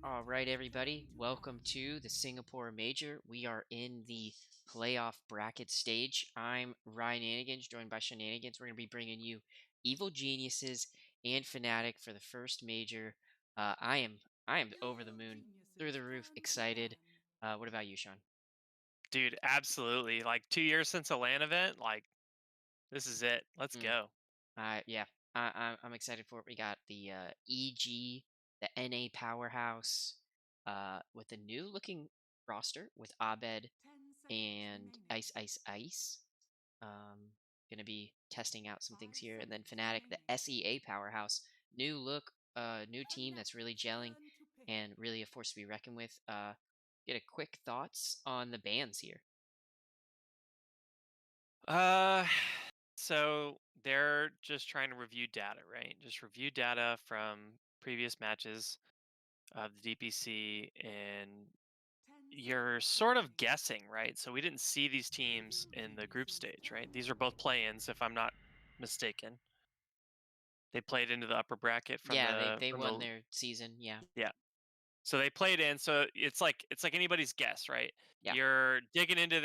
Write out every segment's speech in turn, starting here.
All right, everybody. Welcome to the Singapore Major. We are in the playoff bracket stage. I'm Ryananigans, joined by Seananigans. We're going to be bringing you Evil Geniuses and Fnatic for the first major. Uh, I am I am over the moon, through the roof, excited. What about you, Sean? Dude, absolutely. Like 2 years since a LAN event, like, this is it. Let's Mm, go. yeah, I'm excited for it. We got the EG, the NA powerhouse, with a new looking roster with Abed and Ice Ice Ice. Gonna be testing out some things here, and then Fnatic, the SEA powerhouse, new look, new team that's really gelling and really a force to be reckoned with. Get a quick thoughts on the bans here. Uh, so they're just trying to review data, right? Just review data from previous matches of the DPC, and you're sort of guessing, right? So we didn't see these teams in the group stage, right? These are both play-ins, if I'm not mistaken. They played into the upper bracket from Yeah, they the they from won the their season. Yeah, yeah. So they played in. So it's like anybody's guess, right? yeah. You're digging into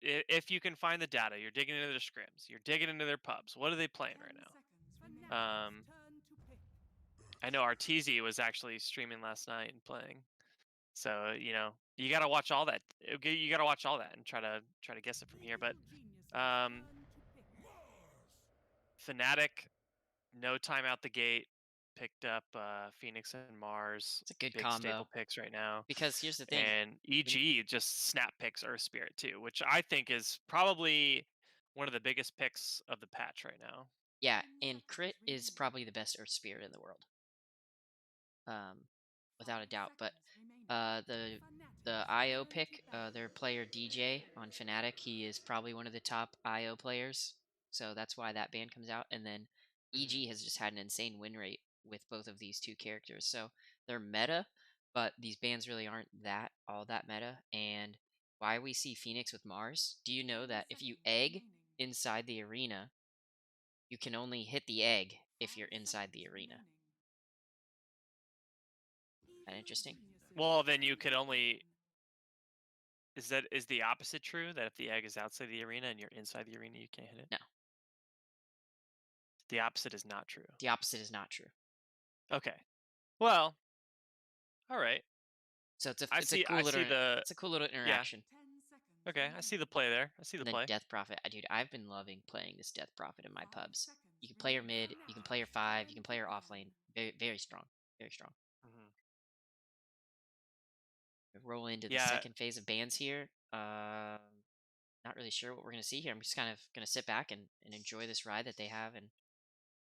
if you can find the data. You're digging into their scrims. You're digging into their pubs. What are they playing right now? I know Arteezy was actually streaming last night and playing. So you got to watch all that. You got to watch all that and try to guess it from here. But um, Fnatic, no time out the gate, picked up Phoenix and Mars, It's a good big staple combo picks right now. because here's the thing. And When EG just snap picks Earth Spirit too, which I think is probably one of the biggest picks of the patch right now. Yeah, and Crit is probably the best Earth Spirit in the world, um, without a doubt. But the IO pick, their player DJ on Fnatic, he is probably one of the top IO players, so that's why that ban comes out. And then Mhm. EG has just had an insane win rate with both of these two characters, so they're meta, but these bans really aren't that meta. And why we see Phoenix with Mars? Do you know that if you egg inside the arena, you can only hit the egg if you're inside the arena? That interesting? Well, then you could only is the opposite true that if the egg is outside the arena and you're inside the arena, you can't hit it? No, The opposite is not true. the opposite is not true. Okay. Well, all right. So it's a I it's a see I cool see little the it's a cool little yeah. interaction. Okay. I see the play there. I see the And then play. Death Prophet, dude, I've been loving playing this Death Prophet in my pubs. You can play her mid, you can play her five, you can play her off lane. Very strong, very strong. Mhm. We roll into the Yeah. second phase of bans here. Not really sure what we're gonna see here. I'm just kind of gonna sit back and enjoy this ride that they have and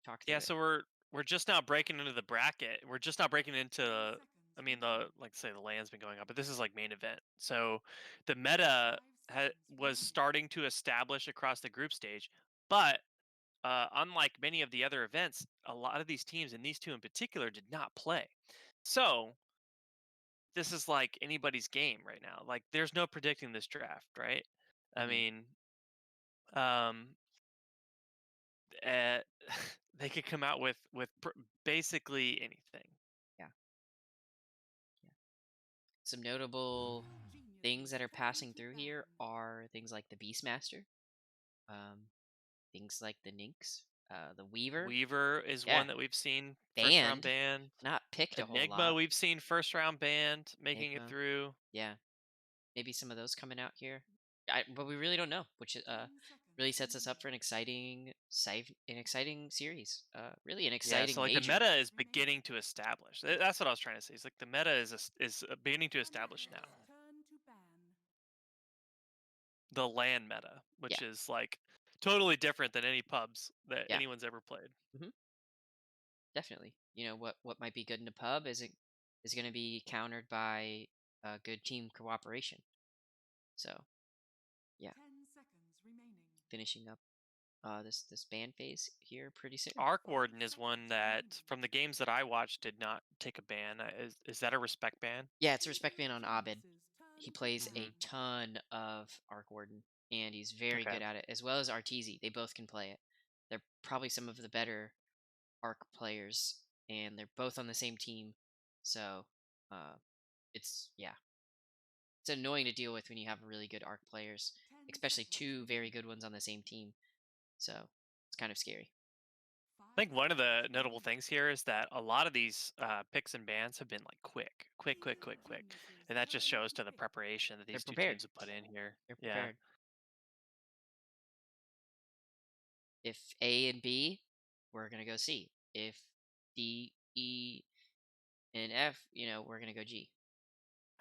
talk Yeah, through it. so we're just now breaking into the bracket. We're just not breaking into I mean the like say the land's been going up, but this is like main event. So the meta was starting to establish across the group stage, but unlike many of the other events, a lot of these teams and these two in particular did not play. So this is like anybody's game right now. Like there's no predicting this draft, right? I Hmm. mean, um, uh, they could come out with basically anything. Yeah, yeah. Some notable things that are passing through here are things like the Beastmaster, um, things like the Nynx, the Weaver. Weaver is Yeah, one that we've seen first round banned, ban. not picked a whole Enigma lot. we've seen first round banned, making it Enigma, through. yeah, maybe some of those coming out here. But we really don't know, which really sets us up for an exciting series. Really an Yeah, so exciting like the major. meta is beginning to establish. That's what I was trying to say. It's like the meta beginning to establish now. The LAN meta, Yeah, which is like totally different than any pubs that yeah, anyone's ever played. hmm definitely. You know what might be good in a pub is going to be countered by good team cooperation. So yeah, finishing up this band phase here pretty soon. Arc Warden is one that, from the games that I watched, did not take a ban. Is that a respect ban? Yeah, it's a respect ban on Abed. He plays Hmm. a ton of Arc Warden, and he's very Okay. good at it, as well as Arteezy. They both can play it. They're probably some of the better Arc players, and they're both on the same team. So Uh, it's yeah, it's annoying to deal with when you have really good arc players, 10 especially seconds two very good remaining. ones on the same team. So it's kind of scary. I 5 think one of seconds the notable remaining. things here is that a lot of these picks and bans have been like quick, quick, quick, Evil quick, quick, geniuses and that just turn shows to to the pick. preparation that They're these two prepared. teams have put in here. They're Yeah, prepared. If A and B, we're gonna go C. If D, E, and F, we're gonna go G.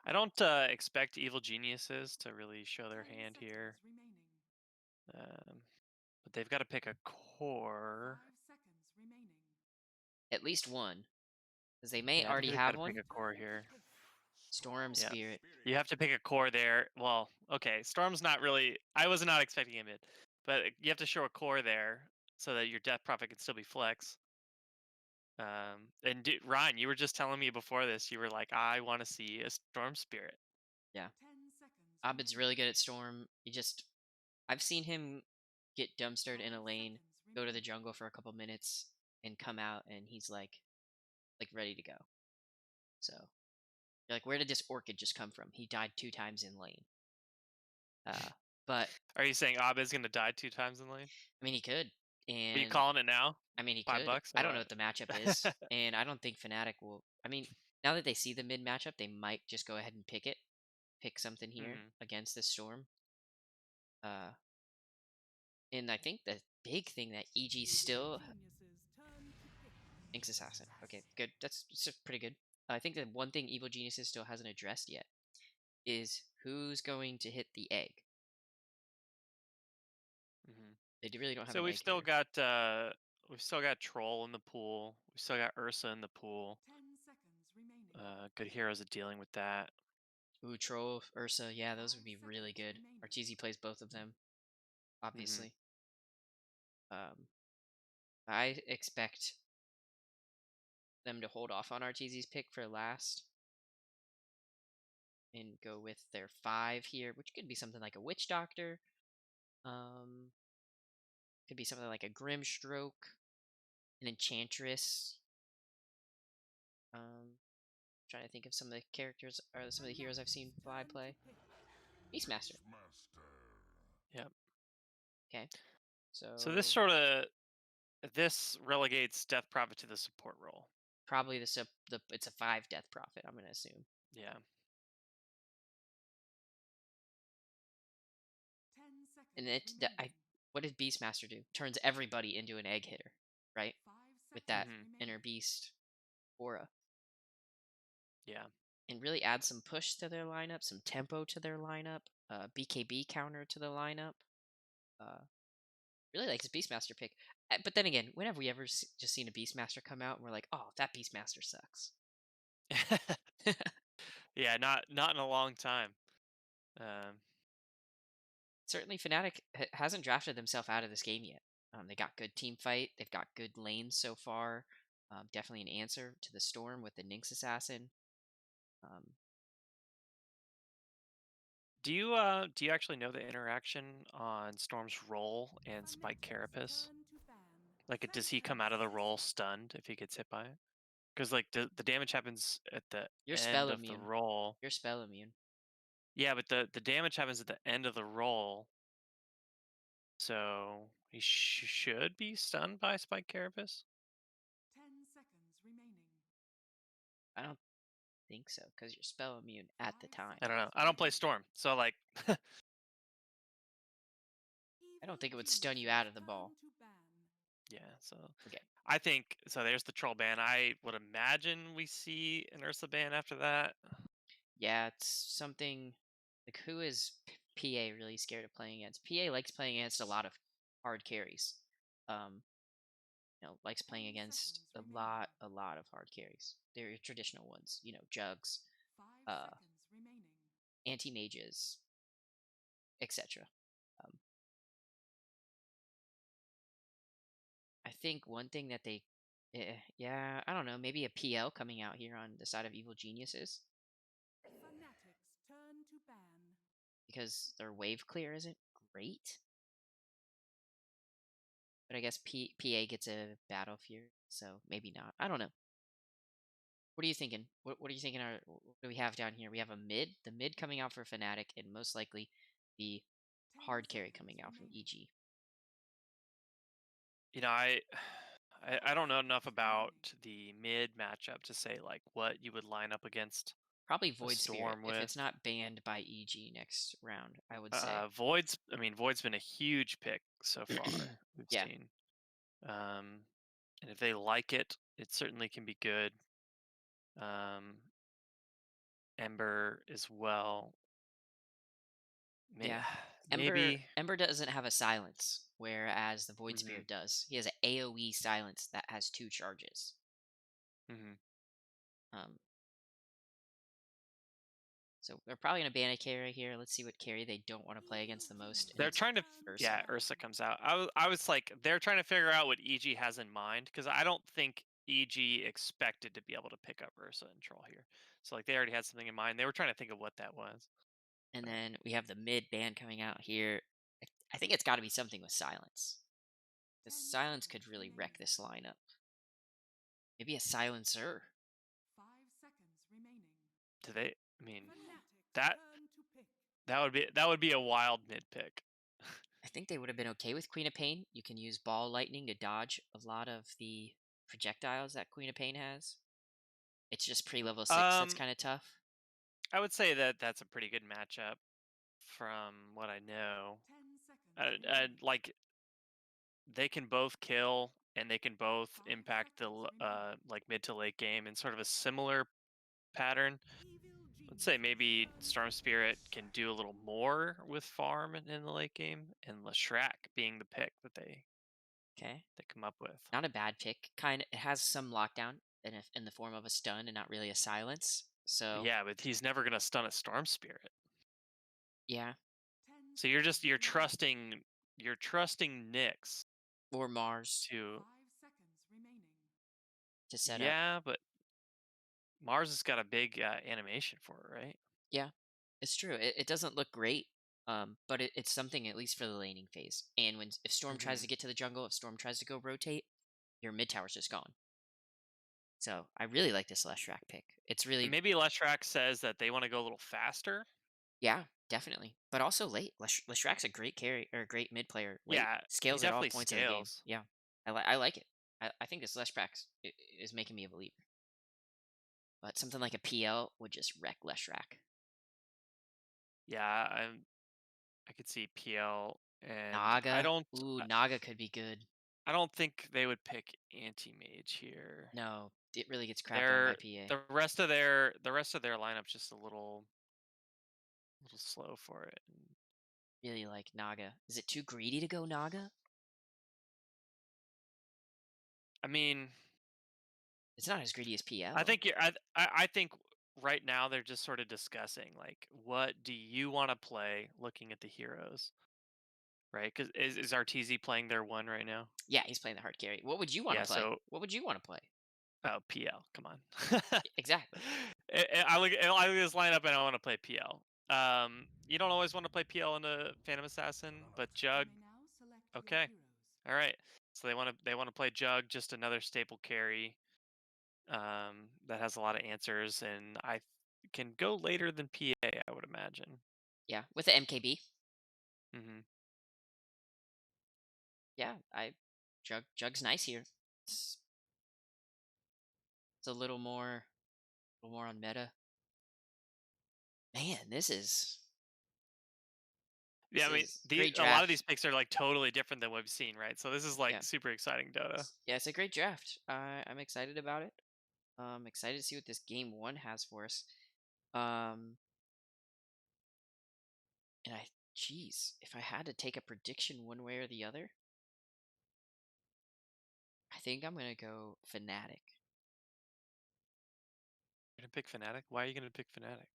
I don't expect evil geniuses to really show their 10 hand seconds here, remaining. um, but they've got to pick a core. 5 seconds remaining. At least one, because they may Yeah, I think already they've got have to pick one. a core Turn to here. pick. Storm Yeah, Spirit. you have to pick a core there. Well, okay, Storm's not really. I was not expecting him in, but you have to show a core there so that your death profit can still be flex. And Ryan, you were just telling me before this, you were like, I want to see a Storm Spirit. Yeah. 10 seconds Abed's remaining. really good at Storm. I've seen him get dumpstered in a 5 lane, seconds go to the remaining. jungle for a couple minutes, and come out, and he's like ready to go. So you're like, where did this orchid just come from? He died 2 times in lane. Uh, but Are you saying Abed's going to die 2 times in lane? I mean, he could, Are you and calling it now? I mean, he could. $5 or I don't know what? what the matchup is, and I don't think Fnatic will. I mean, now that they see the mid matchup, they might just go ahead and pick something here Hmm. against this storm. Uh, and I think the big thing that EG Evil still geniuses turn to pick. thinks assassin. Okay, good. That's just pretty good. I think the one thing Evil Geniuses still hasn't addressed yet is who's going to hit the egg. Hmm. Really don't have So an egg hitter. we've still got Troll in the pool. We've still got Ursa in the pool. 10 seconds remaining. Good heroes at dealing with that. Ooh, Troll, Ursa, yeah, those would 5 be really seconds good. remaining. Arteezy plays both of them, Hmm. obviously. Um, I expect them to hold off on Arteezy's pick for last and go with their 5 here, which could be something like a Witch Doctor. Um, could be something like a Grimstroke, an Enchantress. Trying to think of some of the characters or some of the heroes I've Fanatics seen fly turn to play. pick. Beastmaster. Yep. Okay, So so this relegates Death Prophet to the support role. probably the it's a 5 death profit. I'm gonna assume, Yeah. 10 and seconds remaining. what did Beastmaster do? Turns everybody into an egg hitter, right? 5 With that seconds Hmm. inner remaining. beast aura, Yeah. and really add some push to their lineup, some tempo to their lineup, BKB counter to the lineup. Uh, really like his Beastmaster pick. But then again, when have we ever just seen a Beastmaster come out and we're like, oh, that Beastmaster sucks? Yeah. Not in a long time. Um, Certainly Fnatic hasn't drafted themselves out of this game yet. They got good team fight. They've got good lanes so far. Definitely an answer to the storm with the Nynx assassin. Um, do you actually know the interaction on Storm's roll and Spike Fanatics Carapace? turn to ban. Like, does he come out of the roll stunned if he gets hit by it? Because like the damage happens at the you're spell end of the immune. roll. You're spell immune. Yeah, but the damage happens at the end of the roll, so he should be stunned by Spike Carapace. 10 seconds remaining. I don't think so because you're spell immune at the 5 I time. don't know. seconds I don't play remaining. Storm, so like, I don't Evil think it would stun you out geniuses of the turn ball. to ban. yeah. So Okay. I think so. There's the troll ban. I would imagine we see an Ursa ban after that. Yeah, it's something like who is PA really scared of playing against? PA likes playing against a lot of hard carries. Um, likes playing 10 against seconds remaining. a lot of hard carries. They're your traditional ones, jugs, 5 uh, seconds remaining. anti mages, etc. Um, I think one thing that yeah, I don't know, maybe a PL coming out here on the side of Evil Geniuses Fanatics turn to ban. because their wave clear isn't great. But I guess PA gets a battle fear, so maybe not. I don't know. What are you thinking? What are you thinking? What do we have down here? We have a mid, the mid coming out for Fnatic, and most likely the 10 hard carry seconds coming out from remaining. EG. You know, I 5 don't know enough seconds remaining. about the mid matchup to say like what you would line up against Probably a Void Spirit storm if it's with. not banned by EG next round. I would say. Void's been a huge pick so far we've Yeah, seen. Um, and if they like it, it certainly can be good. Um, Ember as well. May- yeah. Ember Maybe. Ember doesn't have a silence, whereas the Void Hmm. Spirit does. He has an AOE silence that has two charges. Hmm. Um, so they're probably gonna ban a carry here. Let's see what carry they don't want to play against the most, and They're it's trying to. Ursa. Yeah, Ursa comes out. I was like, they're trying to figure out what EG has in mind because I don't think EG expected to be able to pick up Ursa and Troll here. So like they already had something in mind. They were trying to think of what that was. And But then we have the mid ban coming out here. I think it's got to be something with silence. The 10 silence could seconds really wreck remaining. this lineup. Maybe a silencer. 5 seconds remaining. do they? I mean, Fnatic's that turn to pick. that would be a wild mid pick. I think they would have been okay with Queen of Pain. You can use Ball Lightning to dodge a lot of the projectiles that Queen of Pain has. It's just pre-level 6 that's um, kind of tough. I would say that that's a pretty good matchup from what I know. 10 seconds remaining. Like they can both kill and they can both 5 impact the seconds remaining. like mid to late game in sort of a similar pattern. Evil Let's say geniuses maybe turn Storm to Spirit can Leshrac. do a little more with farm in the late game, and Leshrac being the pick that Okay. they come up with. Not a bad pick. Kind of, it has some lockdown in the form of a stun and not really a silence. So, Yeah, but he's never gonna stun a Storm Spirit. yeah. 10 So seconds remaining. you're trusting Nyx Or Mars to 5 seconds remaining. to set up. yeah, but Mars has got a big animation for it, right? Yeah, it's true. It doesn't look great, but it's something at least for the laning phase. And if Storm tries Hmm. to get to the jungle, if Storm tries to go rotate, your mid tower's just gone. So I really like this Leshrac pick. It's And really, maybe Leshrac says that they want to go a little faster. yeah, definitely. But also late. Leshrac's a great carry or a great mid player. Late Yeah, he scales at all definitely points of the game. scales. Yeah, I like it. I think this Leshrac is making me a believer. But something like a PL would just wreck Leshrac. Yeah, I could see PL, and Naga. Ooh, Naga could be good. I don't think they would pick anti mage here. No, it really gets crapped on by They're PA. the rest of their lineup's just a little slow for it. Really like Naga. Is it too greedy to go Naga? I mean, It's not as greedy as I PL. think you're, I think right now they're just sort of discussing like what do you want to play looking at the heroes, right? Because is RTZ playing their one right now? Yeah, he's playing the hard carry. What would you want to Yeah, play? so What would you want to play? oh, PL, come on. Exactly. I look at this lineup and I want to play PL. You don't always want to play PL in a Phantom Assassin, but You Jug, may now select your okay, heroes. all right. So they want to play Jug, just another staple carry that has a lot of answers, and can go later than PA, I would imagine. Yeah, with the MKB. Hmm. Yeah, Jug's nice here. It's, it's a little more on meta. Man, this Yeah, I mean, is great a lot of draft. these picks are like totally different than what we've seen, right? So this is like Yeah, super exciting Dota. yeah, it's a great draft. I'm excited about it. Excited to see what this game one has for us. Um, and geez, if I had to take a prediction one way or the other, I think I'm gonna go Fnatic. You're gonna pick Fnatic? Why are you gonna pick Fnatic?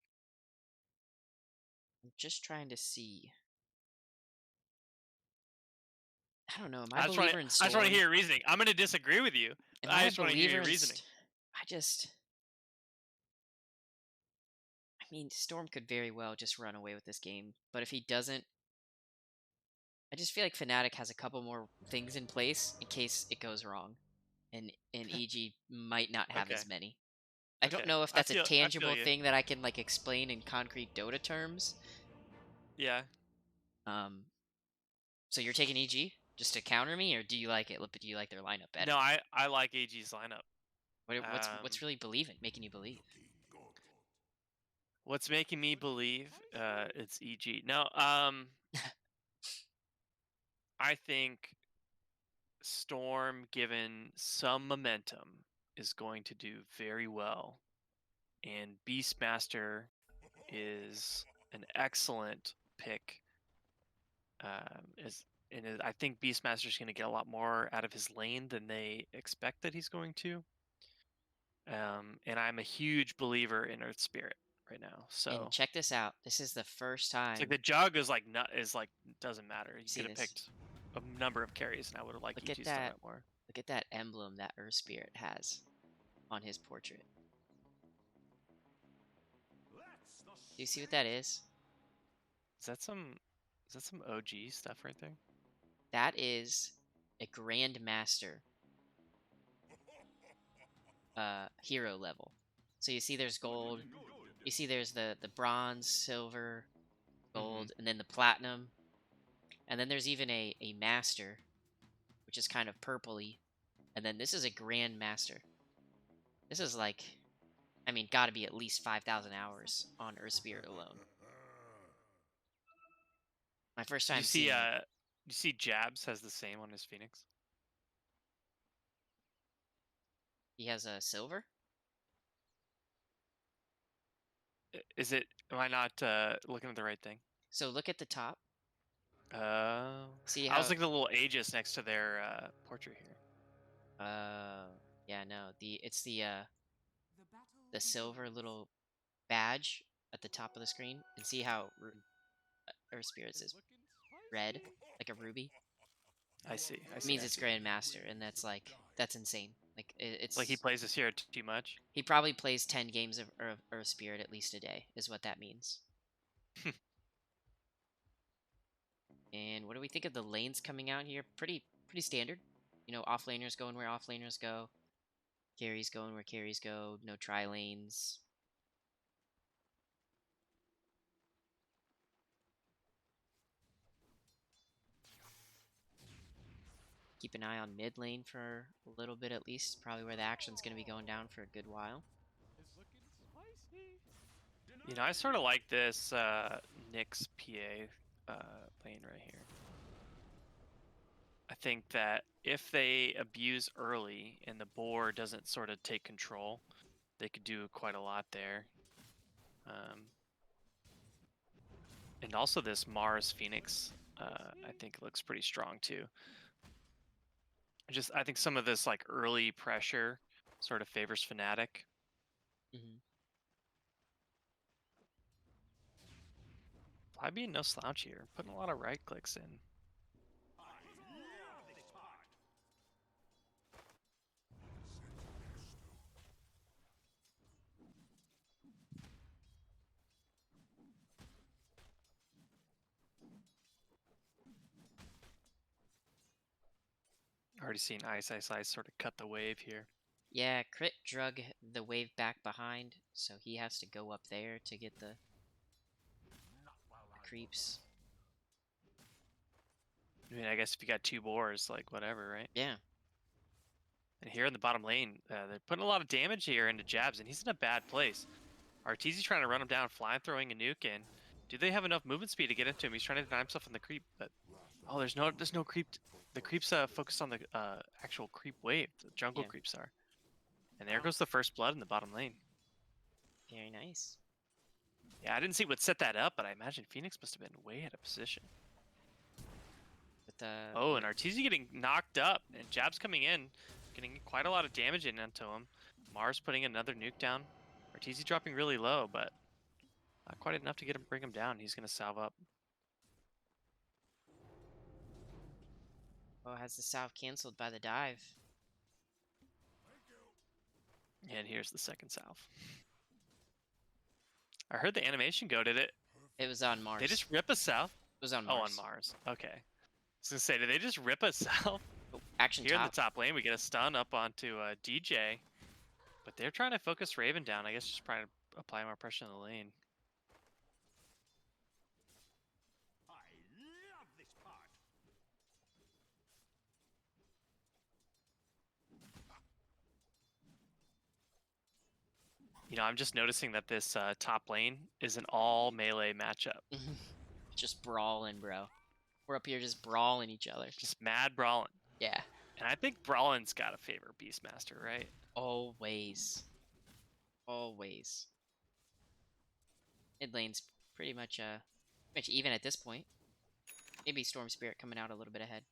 I'm just trying to see. I don't know. Am I I a just want to. believer in I just want to Storm? hear your reasoning. I'm gonna disagree with you. Am I I a just want to hear believer your in? reasoning. I just. I mean, Storm could very well just run away with this game, but if he doesn't, I just feel like Fnatic has a couple more things in place in case it goes wrong, and EG might not have as Okay. many. I don't Okay. know if that's a I feel tangible you. thing that I can like explain in concrete Dota terms. Yeah. Um, so you're taking EG just to counter me, or do you like it? Do you like their lineup better? No, I like AG's lineup. What's really making you believe? What's making me believe it's EG? No, I think Storm, given some momentum, is going to do very well, and Beastmaster is an excellent pick. Is and I think Beastmaster's going to get a lot more out of his lane than they expect that he's going to. And I'm a huge believer in Earth Spirit right now. And So check this out. This is the first it's like time. the jug is like not is like doesn't matter. You See could have this? picked a number of carries, and I would have liked Look at EG's that. lineup more. Look at that emblem that Earth Spirit has on his portrait. Do you see what that is? Is that some OG stuff right there? That is a Grandmaster hero level. So you see there's gold. You see there's the bronze, silver, Mm-hmm. gold, and then the platinum. And then there's even a master, which is kind of purpley. And then this is a Grandmaster. This is like, I mean, gotta be at least 5,000 hours on Earth Spirit alone. My first Did time seeing it. you see Jabs has the same on his Phoenix? He has a silver. Is it? Am I not looking at the right thing? So look at the top. See I was how? looking at the little Aegis next to their portrait here. Yeah, no. It's The battle the silver begins. little badge at the top of the screen, and see how Earth Spirits is red, like a ruby. I see. I It see. means I it's see. Grandmaster, and that's insane. Like Like he it's plays this here too much. he probably plays 10 games of Earth Spirit at least a day, is what that means. And what do we think of the lanes coming out here? Pretty standard. You know, offlaners going where offlaners go, carries going where carries go. No tri lanes. Keep an eye on mid lane for a little bit at least. Probably where the action's going to be going down for a good while. You know, I sort of like this Nyx PA lane right here. I think that if they abuse early and the board doesn't sort of take control, they could do quite a lot there. And also this Mars Phoenix, I think looks pretty strong too. I think some of this like early pressure sort of favors Fnatic. Hmm. Fly being no slouch here, putting a lot of right clicks in. Already seen Ice sort of cut the wave here. Yeah, Crit drug the wave back behind, so he has to go up there to get the creeps. I mean, I guess if you got two boars, like whatever, right? Yeah. And here in the bottom lane, they're putting a lot of damage here into Jabs, and he's in a bad place. Arteezy trying to run him down, flying, throwing a nuke in. Do they have enough movement speed to get into him? He's trying to deny himself on the creep, but oh, there's no creep. The creeps focused on the actual creep wave. The jungle Yeah. creeps are. And there goes the first blood in the bottom lane. Very nice. Yeah, I didn't see what set that up, but I imagine Phoenix must have been way out of position. But the Oh, and Arteezy getting knocked up, and Jab's coming in, getting quite a lot of damage into him. Mars putting another nuke down. Arteezy dropping really low, but not quite enough to bring him down. He's going to salve up. has the salve canceled by the dive. And here's the second salve. I heard the animation go, did it? It was on Mars. They just rip a salve? It was on Oh, Mars. on Mars. Okay. I was going to say, did they just rip a salve? Oh, action Here in the top. top lane, we get a stun up onto DJ. But They're trying to focus Raven down. I guess just trying to apply more pressure in the lane. You know, I'm just noticing that this top lane is an all melee matchup. Just brawling, bro. We're up here just brawling each other. Just mad brawling. Yeah. And I think Brawlin's got to favor Beastmaster, right? Always. Always. Mid lane's pretty much even at this point. Maybe Storm Spirit coming out a little bit ahead.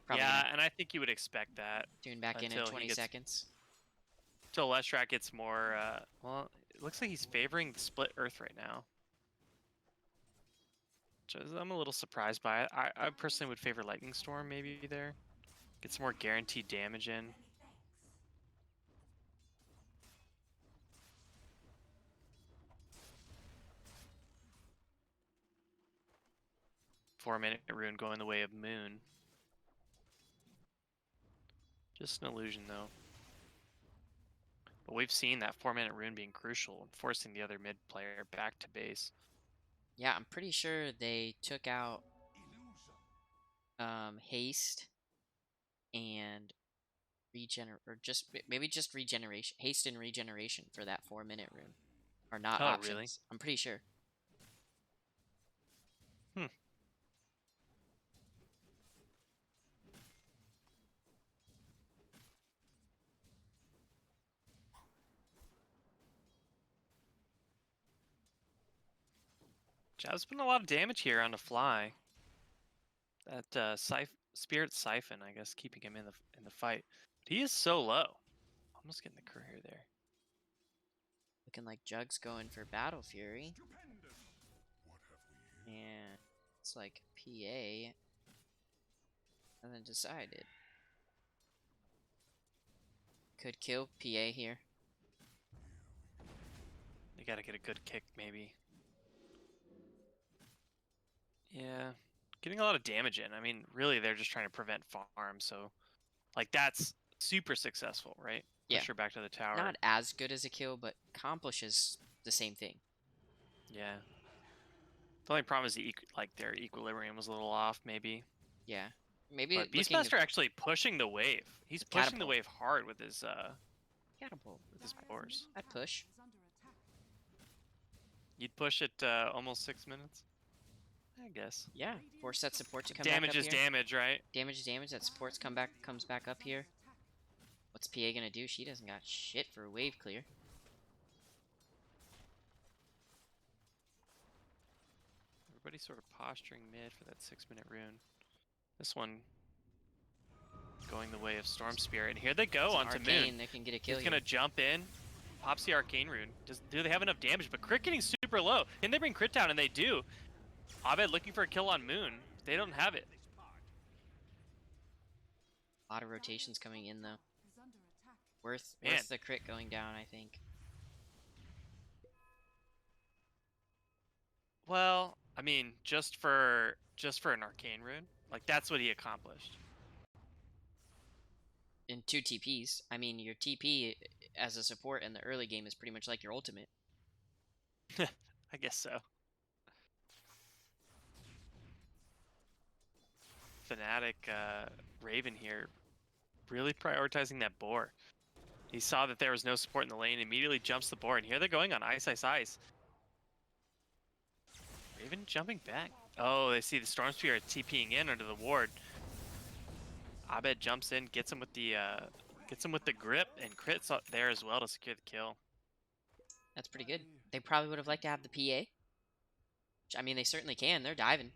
Probably Yeah, and I think you would expect that. tune back in until he 20 gets- seconds. Until Leshrac gets more, well, it looks like he's favoring the split Earth right now. Which I'm a little surprised by it. I personally would favor Lightning Storm maybe there. Get some more guaranteed damage in. 4-minute rune going the way of Moon. Just an illusion though. But we've seen that 4-minute rune being crucial in forcing the other mid player back to base. Yeah, I'm pretty sure they took out haste and maybe just regeneration, haste and regeneration for that 4-minute rune are not Oh, options. really? I'm pretty sure. Jab's been a lot of damage here on the fly. That Spirit Siphon, I guess, keeping him in the fight. But he is so low. Almost getting the career there. Looking like Jug's going for Battle Fury. And it's like PA. And then decided. Could kill PA here. They gotta get a good kick, maybe. Yeah. Getting a lot of damage in. I mean, really, they're just trying to prevent farm, so... Like, that's super successful, right? Yeah. Push her back to the tower. Not as good as a kill, but accomplishes the same thing. Yeah. The only problem is their equilibrium was a little off, maybe. Yeah. Maybe But looking Beastmaster actually pushing the wave. He's pushing the Catapult. wave hard with his catapult. boars. I'd push. You'd push it almost 6 minutes? I guess. Yeah. Force that support to come Damage back up is here. damage, right? Damage is damage. That supports comes back up here. What's PA gonna do? She doesn't got shit for a wave clear. Everybody's sort of posturing mid for that 6-minute rune. This one going the way of Storm Spirit. And here they go It's onto Arcane, Moon. they can get a kill He's here. gonna jump in, pops the Arcane rune. Do they have enough damage? But crit getting super low. Can they bring crit down? And they do. Abed looking for a kill on Moon. They don't have it. A lot of rotations coming in though. Worth Man. the crit going down, I think. Well, I mean, just for an Arcane rune, like that's what he accomplished. In 2 TPs. I mean, your TP as a support in the early game is pretty much like your ultimate. I guess so. Fnatic Raven here, really prioritizing that boar. He saw that there was no support in the lane, immediately jumps the board, and here they're going on ice, ice, ice. Raven jumping back. Oh, they see the Storm Spirit TPing in under the ward. Abed jumps in, gets him with the grip, and crits up there as well to secure the kill. That's pretty good. They probably would have liked to have the PA. Which, I mean, they certainly can. They're diving.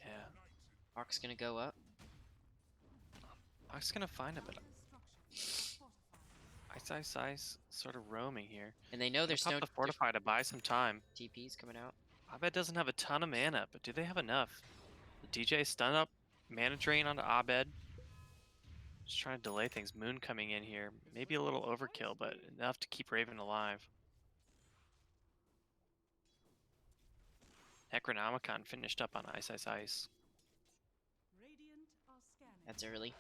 Yeah, Ark's gonna go up. Ark's gonna find a bit. Ice, ice, ice, sort of roaming here. And they know there's Pop no the fortify to buy some time. TPs coming out. Abed doesn't have a ton of mana, but do they have enough? The DJ stun up, mana drain onto Abed. Just trying to delay things. Moon coming in here. Maybe a little overkill, but enough to keep Raven alive. Necronomicon finished up on ice, ice, ice. That's early.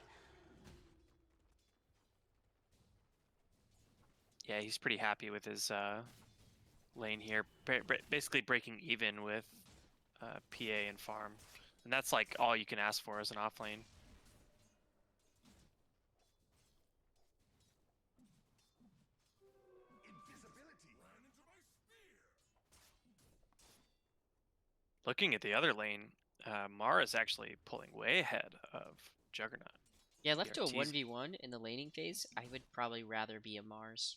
Yeah, he's pretty happy with his lane here. Basically breaking even with PA and farm. And that's like all you can ask for as an off lane. Looking at the other lane, Mara's actually pulling way ahead of Juggernaut. Yeah, left to a Arteezy. 1v1 in the laning phase, I would probably rather be a Mars.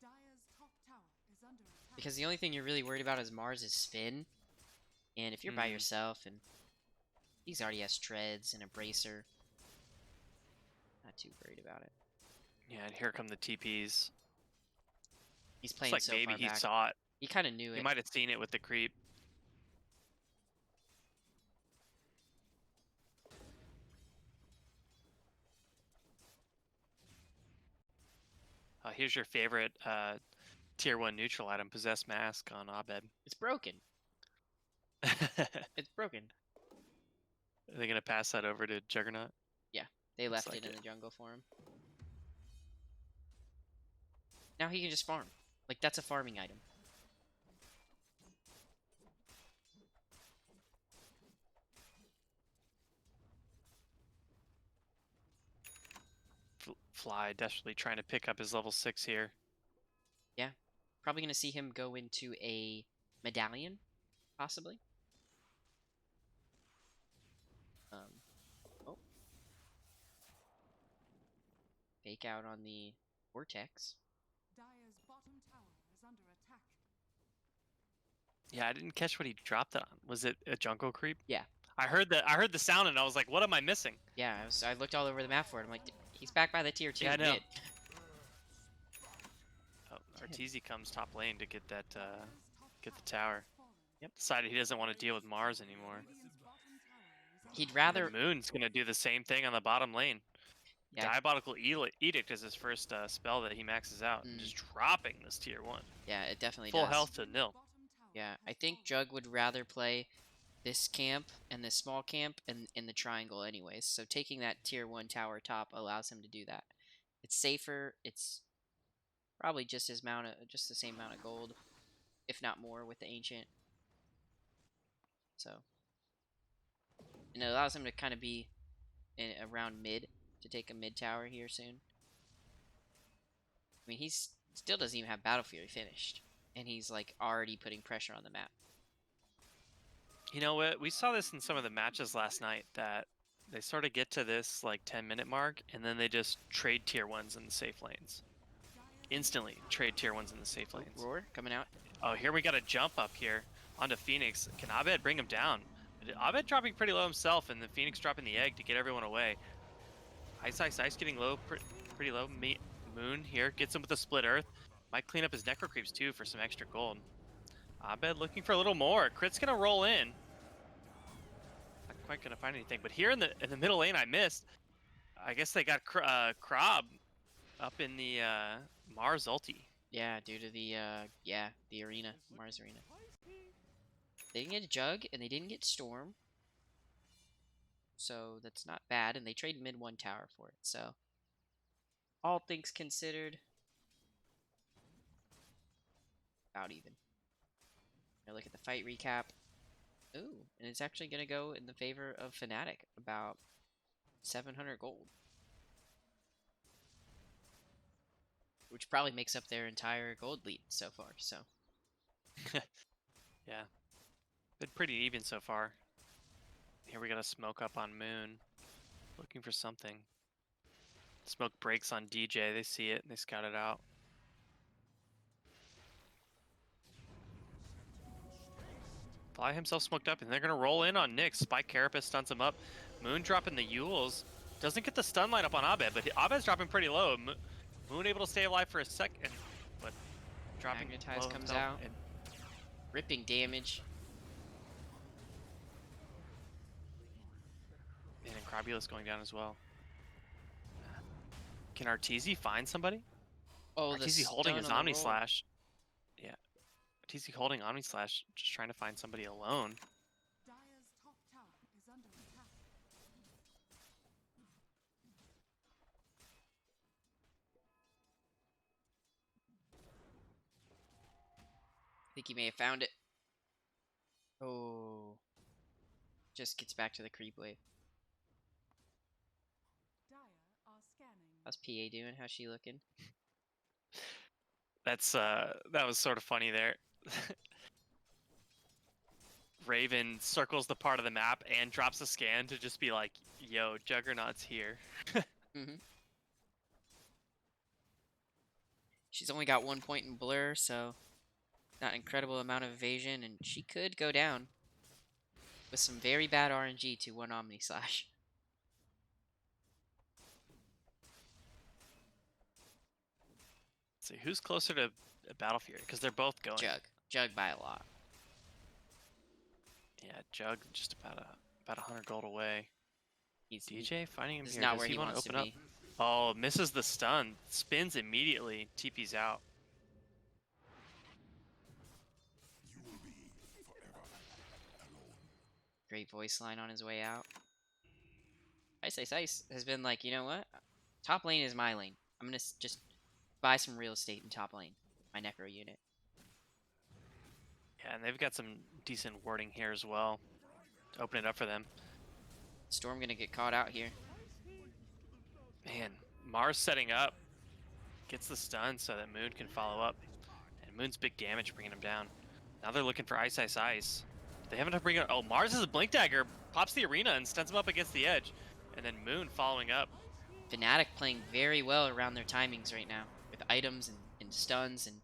Dire's top tower is under attack. Because the only thing you're really worried about is Mars' spin. And if you're by Mhm. yourself and he's already has treads and a bracer, not too worried about it. Yeah, and here come the TPs. He's It's playing like so maybe far he back. saw it. He kind of knew He it. might have seen it with the creep. Here's your favorite tier 1 neutral item, Possess Mask on Abed. It's broken. Are It's broken. they going to pass that over to Juggernaut? Yeah, they Looks left like it in it. the jungle for him. Now he can just farm. Like, that's a farming item. Fly desperately trying to pick up his level 6 here. Yeah. Probably going to see him go into a medallion, possibly. Oh. Fake out on the Vortex. Dire's bottom tower is under attack. Yeah, I didn't catch what he dropped it on. Was it a jungle creep? Yeah. I heard the sound and I was like, what am I missing? Yeah, I looked all over the map for it. I'm like, he's back by the tier 2 Yeah, I know. mid. Oh, Arteezy comes top lane to get that Dire's top get the tower tower. has fallen. Yep. Decided he doesn't want to deal with Mars anymore. Radiant's bottom tower is He'd under rather... And Moon's gonna do the same thing on the bottom lane. Yeah, Diabolical Edict is his first spell that he maxes out, just dropping this tier 1. yeah, it definitely Full does. health to nil. bottom tower Yeah, has I think fallen. Jug would rather play this camp and this small camp and in the triangle anyways. So taking that tier 1 tower top allows him to do that. It's safer. It's probably just the same amount of gold, if not more, with the ancient. So, and it allows him to kind of be around mid to take a mid tower here soon. I mean, he's still doesn't even have Battle Fury finished, and he's like already putting pressure on the map. You know what? We saw this in some of the matches last night that they sort of get to this like 10-minute mark and then they just trade tier 1s in the safe lanes. Instantly trade tier 1s in the safe lanes. Roar coming out. Oh, here we got a jump up here onto Phoenix. Can Abed bring him down? Abed dropping pretty low himself and the Phoenix dropping the egg to get everyone away. Ice getting low, pretty low. Moon here gets him with a split earth. Might clean up his necro creeps too for some extra gold. Abed looking for a little more. Crit's gonna roll in. Not quite gonna find anything, but here in the middle lane I missed. I guess they got Krob up in the Mars ulti. Yeah, due to the the arena, Mars arena. They didn't get a Jug and they didn't get Storm, so that's not bad. And they trade mid 1 tower for it. So all things considered, about even. Now look at the fight recap. Ooh, and it's actually gonna go in the favor of Fnatic, about 700 gold, which probably makes up their entire gold lead so far. So Yeah, been pretty even so far. Here we got a smoke up on Moon, looking for something. Smoke breaks on DJ. They see it and they scout it out. Fly himself smoked up, and they're gonna roll in on Nyx. Spike Carapace stuns him up. Moon dropping the Yules. Doesn't get the stun line up on Abed, but Abed's dropping pretty low. Moon able to stay alive for a second, but dropping Magnetize low comes himself out, and ripping damage. Incrobulous going down as well. Can Arteezy find somebody? Oh, Arteezy holding his Omni Slash. Yeah. Arteezy holding Omni Slash, just trying to find somebody alone. Dire's top tower is under attack. think he may have found it. Oh. Just gets back to the creep wave. Dire are scanning. How's PA doing? How's she looking? That was sort of funny there. Raven circles the part of the map and drops a scan to just be like, yo, Juggernaut's here. Mm-hmm. She's only got 1 point in blur, so not an incredible amount of evasion, and she could go down with some very bad RNG to 1 Omni Slash. Let's see, who's closer to Battlefield? Because they're both going. Jug by a lot. Yeah, Jug just about 100 gold away. He's DJ finding him this is here. not Does where he he want to wants to open up? be. Oh, misses the stun. Spins immediately. TP's out. Great voice line on his way out. Ice has been like, you know what? Top lane is my lane. I'm gonna just buy some real estate in top lane. My Necro unit. Yeah, and they've got some decent wording here as well to open it up for them. Storm gonna get caught out here. Man, Mars setting up. Gets the stun so that Moon can follow up. And Moon's big damage bringing him down. Now they're looking for Ice. They haven't to bring it. Oh, Mars has a Blink Dagger. Pops the arena and stuns him up against the edge. And then Moon following up. Fnatic playing very well around their timings right now. With items and stuns, and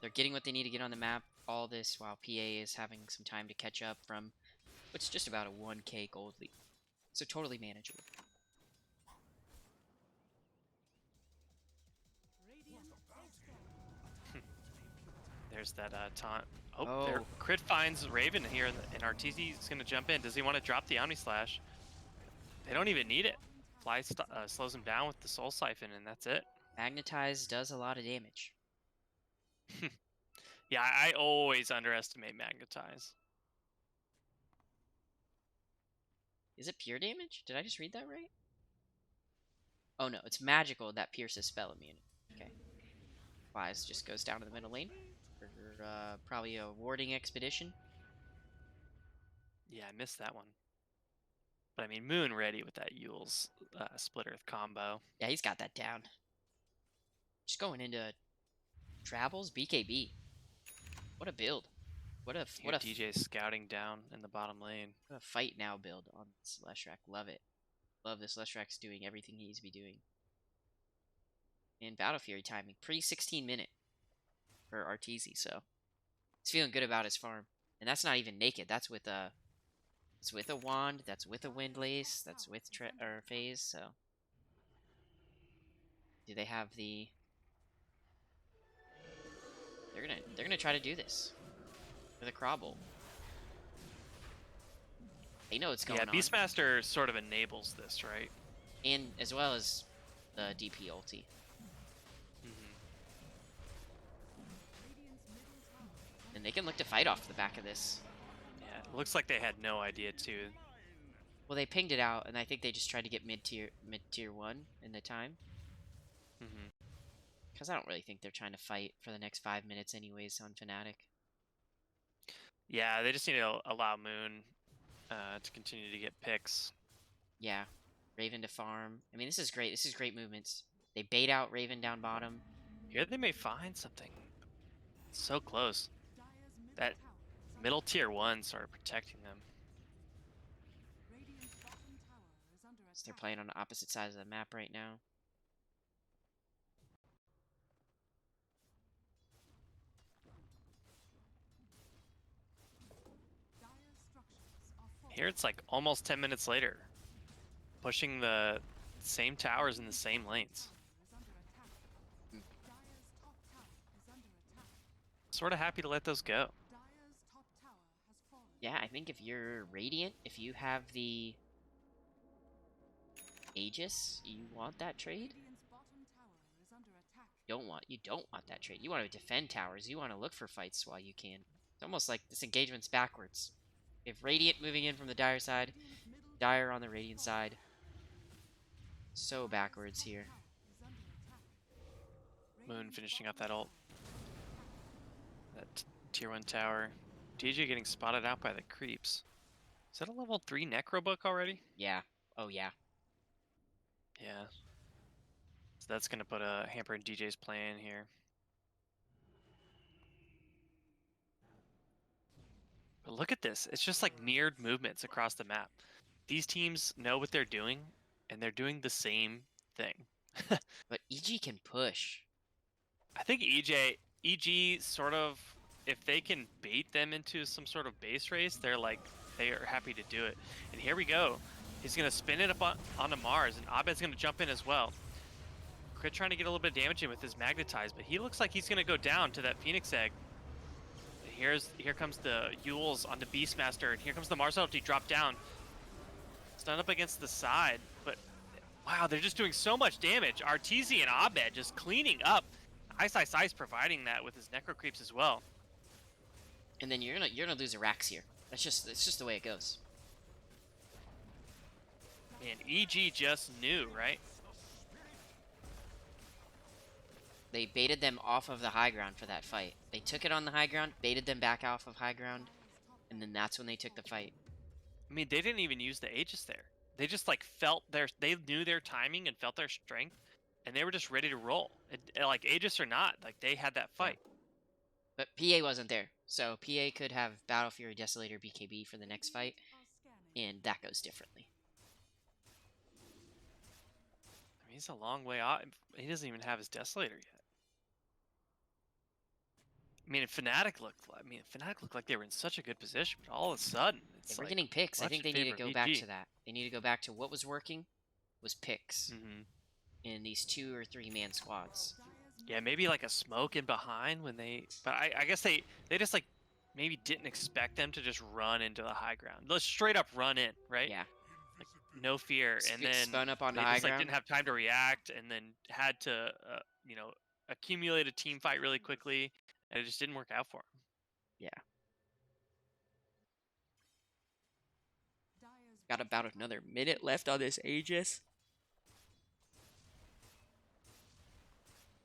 they're getting what they need to get on the map. All this while PA is having some time to catch up from what's just about a 1k gold lead. So totally manageable. There's that taunt. Oh. There. Crit finds Raven here, and Arteezy's going to jump in. Does he want to drop the Omni Slash? They don't even need it. Fly slows him down with the Soul Siphon, and that's it. Magnetize does a lot of damage. Yeah, I always underestimate Magnetize. Is it pure damage? Did I just read that right? Oh no, it's magical that pierces spell immunity. Okay. Flies just goes down to the middle lane. For probably a warding expedition. Yeah, I missed that one. But I mean, Moon ready with that Yule's Split Earth combo. Yeah, he's got that down. Just going into Travels BKB. What a build. What a DJ scouting down in the bottom lane. What a fight now build on this Leshrac. Love it. Love this Leshrac's doing everything he needs to be doing. And Battle Fury timing. Pre-16 minute for Arteezy, so he's feeling good about his farm. And that's not even naked. That's with a wand. That's with a windlace. That's with phase. So do they have the? They're gonna try to do this with a Crobble. They know what's going on. Yeah, Beastmaster sort of enables this, right? And as well as the DP ulti. And they can look to fight off the back of this. Yeah, it looks like they had no idea too. Well, they pinged it out, and I think they just tried to get mid tier 1 in the time. Because I don't really think they're trying to fight for the next 5 minutes anyways on Fnatic. Yeah, they just need to allow Moon to continue to get picks. Yeah, Raven to farm. I mean, this is great. This is great movements. They bait out Raven down bottom. Here they may find something. So close. That middle tier 1 started protecting them. So they're playing on the opposite sides of the map right now. Here it's like almost 10 minutes later. Pushing the same towers in the same lanes. Sort of happy to let those go. Yeah, I think if you're Radiant, if you have the Aegis, you want that trade. You don't want that trade. You want to defend towers. You want to look for fights while you can. It's almost like this engagement's backwards. If Radiant moving in from the Dire side, Dire on the Radiant side. So backwards here. Moon finishing up that ult. That tier 1 tower. DJ getting spotted out by the creeps. Is that a level 3 Necro book already? Yeah. Oh, yeah. Yeah. So that's going to put a hamper in DJ's plan here. But look at this. It's just like mirrored movements across the map. These teams know what they're doing, and they're doing the same thing. But EG can push. I think EG sort of, if they can bait them into some sort of base race, they are happy to do it. And here we go. He's going to spin it up onto Mars, and Abed's going to jump in as well. Crit trying to get a little bit of damage in with his Magnetize, but he looks like he's going to go down to that Phoenix Egg. Here comes the Yules on the Beastmaster, and here comes the Mars ulti drop down. Stun up against the side, but wow, they're just doing so much damage. Arteezy and Abed just cleaning up. Ice providing that with his Necro Creeps as well. And then you're gonna lose a Rax here. It's just the way it goes. Man, EG just knew, right? They baited them off of the high ground for that fight. They took it on the high ground, baited them back off of high ground, and then that's when they took the fight. I mean, they didn't even use the Aegis there. They just like they knew their timing and felt their strength, and they were just ready to roll. Like Aegis or not, like they had that fight. Yeah. But PA wasn't there, so PA could have Battle Fury Desolator BKB for the next fight, and that goes differently. I mean, he's a long way out. He doesn't even have his Desolator yet. I mean, Fnatic looked like they were in such a good position, but all of a sudden, it's They were like getting picks. I much think in they need to favor go of back EG. to that. They need to go back to what was working was picks in these 2 or 3 man squads. Yeah, maybe like a smoke in behind when they, but I guess they just like maybe didn't expect them to just run into the high ground. Let's straight up run in, right? Yeah. Like no fear, and then Spun up onto they high just like ground. didn't have time to react, and then had to you know, accumulate a team fight really quickly, and it just didn't work out for them. Yeah. Got about another minute left on this Aegis.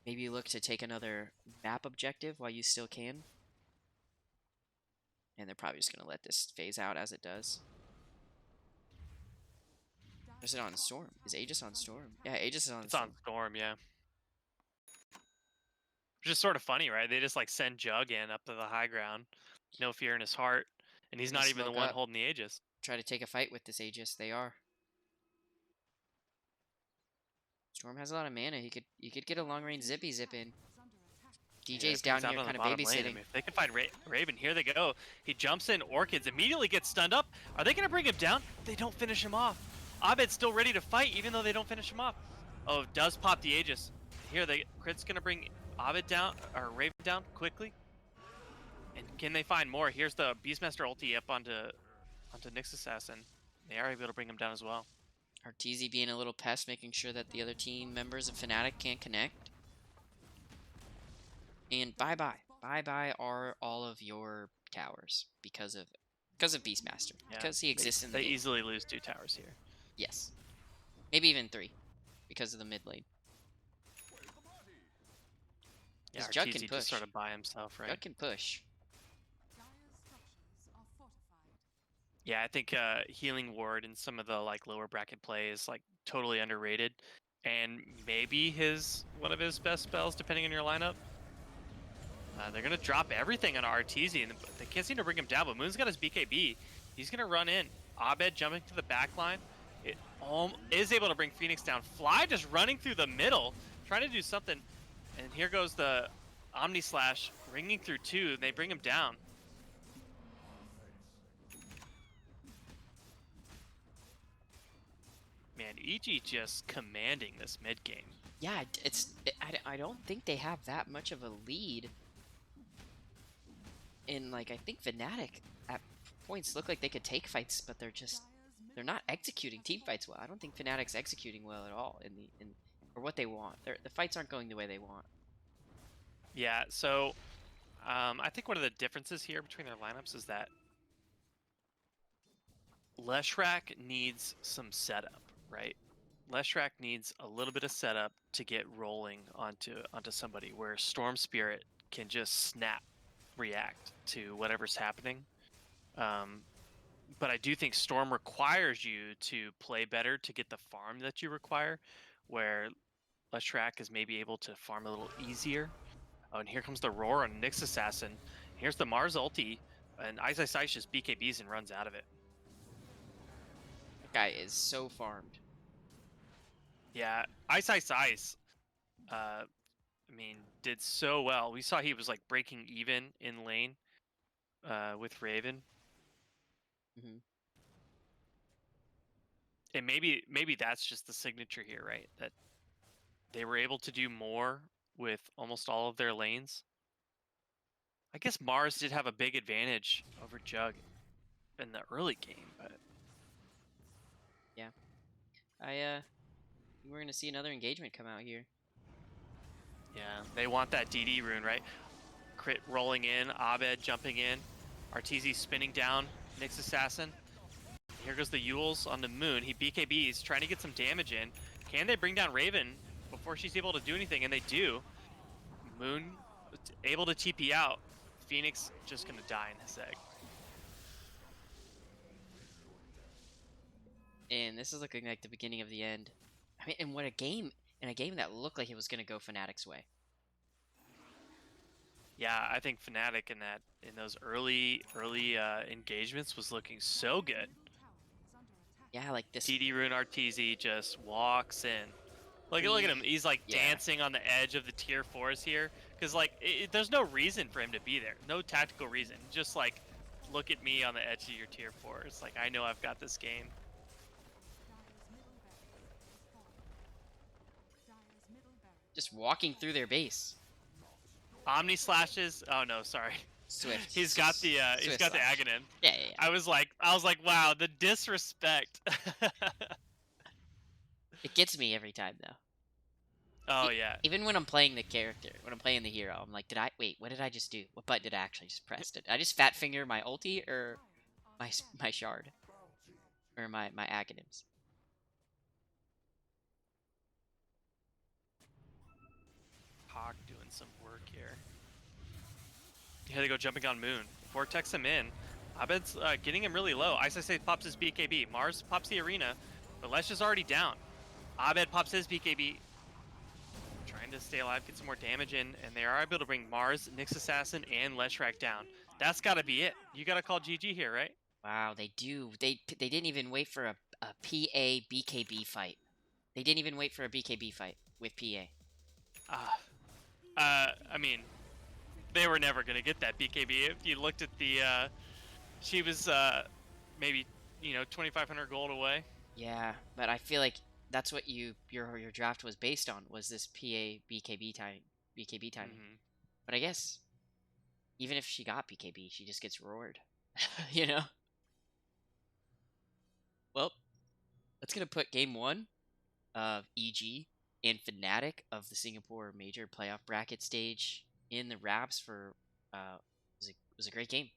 Maybe look to take another map objective while you still can. And they're probably just going to let this phase out as it does. Or is it on Storm? Is Aegis on Storm? Yeah, Aegis is on It's Storm. on Storm, yeah. Which is sort of funny, right? They just like send Jug in up to the high ground, no fear in his heart, and he's Gonna not even the smoke one up. holding the Aegis. Try to take a fight with this Aegis. They are. Storm has a lot of mana. He could get a long range zippy zip in. DJ's down Out here on the kind of bottom lane. I babysitting. mean, if they can find Raven, here they go. He jumps in. Orchids immediately gets stunned up. Are they going to bring him down? They don't finish him off. Abed's still ready to fight, even though they don't finish him off. Oh, does pop the Aegis. Here, Crit's going to bring Abed down, or Raven down quickly. And can they find more? Here's the Beastmaster ulti up onto Nyx Assassin. They are able to bring him down as well. Arteezy being a little pest, making sure that the other team members of Fnatic can't connect. And bye-bye. Bye-bye are all of your towers because of Beastmaster. Yeah, because he exists in the They game. easily lose 2 towers here. Yes. Maybe even 3. Because of the mid lane. Yeah, Because Jug can Arteezy push. just sort of by himself, right? Jug can push. Yeah, I think Healing Ward in some of the like lower bracket play is like totally underrated, and maybe one of his best spells depending on your lineup. They're gonna drop everything on Arteezy, and they can't seem to bring him down. But Moon's got his BKB. He's gonna run in. Abed jumping to the back line. It is able to bring Phoenix down. Fly just running through the middle, trying to do something. And here goes the Omni Slash ringing through 2. And they bring him down. Man, EG just commanding this mid game. Yeah, I don't think they have that much of a lead. And like I think Fnatic at points look like they could take fights, but they're not executing team fights well. I don't think Fnatic's executing well at all or what they want. The fights aren't going the way they want. Yeah, so I think one of the differences here between their lineups is that Leshrac needs some setup, right? Leshrac needs a little bit of setup to get rolling onto somebody, where Storm Spirit can just snap react to whatever's happening. But I do think Storm requires you to play better to get the farm that you require, where Leshrac is maybe able to farm a little easier. Oh, and here comes the roar on Nyx Assassin. Here's the Mars ulti, and Ice just BKBs and runs out of it. That guy is so farmed. Yeah, Ice. I mean, did so well. We saw he was like breaking even in lane with Raven. Hmm. And maybe that's just the signature here, right? That they were able to do more with almost all of their lanes. I guess Mars did have a big advantage over Jug in the early game, but We're gonna see another engagement come out here. yeah, they want that DD rune, right? Crit rolling in, Abed jumping in, Arteezy spinning down, Nyx Assassin. Here goes the Yules on the Moon. He BKBs, trying to get some damage in. Can they bring down Raven before she's able to do anything? And they do. Moon able to TP out. Phoenix just gonna die in this egg. And this is looking like the beginning of the end. I mean, and what a game! In a game that looked like it was gonna go Fnatic's way. Yeah, I think Fnatic in those early engagements was looking so good. Yeah, like this. DD Rune Arteezy just walks in. Look at him. He's like dancing on the edge of the tier 4s here. Because like, there's no reason for him to be there. No tactical reason. Just like, look at me on the edge of your tier 4s. Like, I know I've got this game. Just walking through their base. Omni slashes. Oh no, sorry. Swift. He's got the Aghanim. Yeah. I was like, wow, the disrespect. It gets me every time though. Oh yeah. Even when I'm playing the character, when I'm playing the hero, I'm like, what did I just do? What button did I actually just press? Did I just fat finger my ulti or my shard? Or my Aghanims? Hawk doing some work here. Here they go jumping on Moon. Vortex him in. Abed's getting him really low. Ice pops his BKB. Mars pops the arena, but Lesh is already down. Abed pops his BKB. Trying to stay alive, get some more damage in, and they are able to bring Mars, Nyx Assassin, and Leshrac down. That's got to be it. You got to call GG here, right? Wow, they do. They didn't even wait for a PA BKB fight. They didn't even wait for a BKB fight with PA. I mean, they were never going to get that BKB. If you looked at the, she was maybe, 2,500 gold away. Yeah, but I feel like that's what your draft was based on, was this PA BKB timing. Mm-hmm. But I guess even if she got BKB, she just gets roared. You know? Well, that's going to put game 1 of EG and Fnatic of the Singapore Major Playoff Bracket stage in the wraps for was a great game.